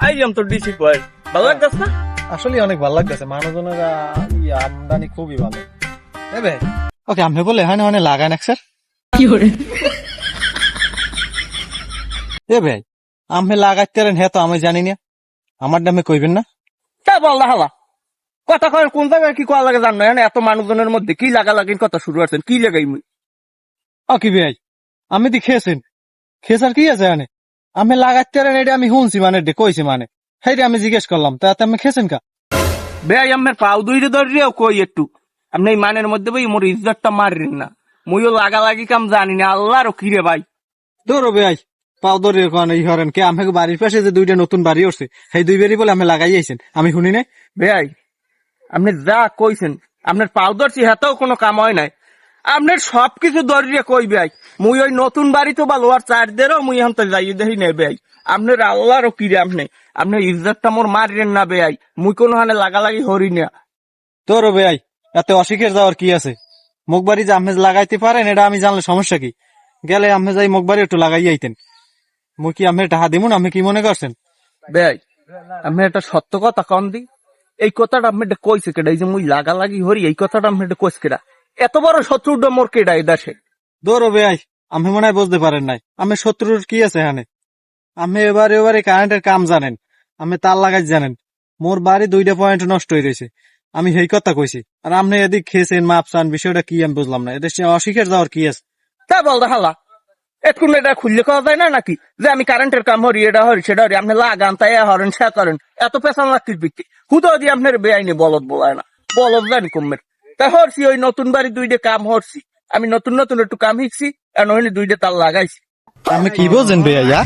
আইলাম তো ডিসি কয় ভালো লাগতেছে না? আসলে অনেক ভালো লাগতেছে, মানুষজনের আমদানি খুবই ভালো। ওকে আমি বলে হয় না লাগান এক স্যার এ ভাই আমি লাগাইতে হ্যাঁ তো আমি জানি না, আমার নামে কইবেন না। তা বল হালা কথা কয় কোন জায়গায় কি করা লাগে জানো না? এত মানুষজনের মধ্যে কি লাগালাগির কথা শুরু করছেন, কি লাগাই মুই? ও কি ভাই আমি দি খেয়েছেন, খেসার কি আছে মানে আমি লাগাইতে এটা আমি শুনছি মানে কইছি মানে সেই আমি জিজ্ঞেস করলাম তাতে আমি খেয়েছেন কা? ভাই আমার পাও দুইরে ধরিও কই একটু আপনি এই মানের মধ্যে ভাই মোর ইজ্জতটা মারেন না, মুইও লাগালাগি কাম জানি না আল্লাহরও কি রে ভাই। ধরো ভাই পাও ধরে ই হরেন কে আমাকে বাড়ির পাশে যে দুইটা নতুন বাড়ি উঠছে সেই দুই বাড়ি বলে আমি লাগাই আইছেন, আমি শুনি নাই। ভাই আপনি যা কইছেন আপনার পাও ধরছি হাতেও কোনো কাম হয় নাই, আপনার সবকিছু ধরিয়ে কই ভাই মুই ওই নতুন বাড়ি তো বা লোয়ার চার দেরও মুই এখন তো যাই দেখি নেই ভাই আপনার আল্লাহরও কি রে আপনি আপনার ইজ্জতটা মোর মারেন না ভাই, মুই কোনো হানে লাগালাগি হরি না। ধরো ভাই এত অশিখের যাওয়ার কি আছে, মুখ বাড়ি যে আমেজ লাগাইতে পারেন এটা আমি জানলে সমস্যা কি? গেলে আমি যাই মুখ বাড়ি একটু লাগাই আইতেন, মুই কি আমি টাহা দিমুন আমি কি মনে করছেন? ভাই আমি একটা সত্য কথা কন দি, এই কথাটা আপনি কইছে কেডা? এই যে মুই লাগালাগি হরি এই কথাটা আপনি কইছে কেডা? এত বড় শত্রুটা মোর কেডা এই দেশে? ধরো ভাই আমি মনে হয় বুঝতে পারেন নাই, আমি শত্রুর কি আছে এখানে? আমি এবারে কারেন্টের কাম জানেন, আমি তার লাগাই জানেন, মোর বাড়ি দুইটা পয়েন্ট নষ্ট হয়ে রয়েছে, আমি সেই কথা কইছি। আর আপনি এদিক খেয়েছেন মাপসান, বিষয়টা কি আমি বুঝলাম না, এদের অশিখের যাওয়ার কি আছে? তা বল হালা এখন এটা খুললে খাওয়া যায় না নাকি যে আমি কারেন্টের কাম হরি এটা হরি সেটা হরি আপনি লাগান তাই হরেন সে করেন এত পেছান লাগতির বিক্রি হুদো দিয়ে আপনার বেআইনি বলদ বলায় না, বলদ জানি কমের তাই হরছি ওই নতুন বাড়ি দুইটা কাম হরছি, আমি নতুন নতুন একটু কাম শিখছি আর দুইটা তার লাগাইছি। আমি কি বোঝেন ভাইয়া?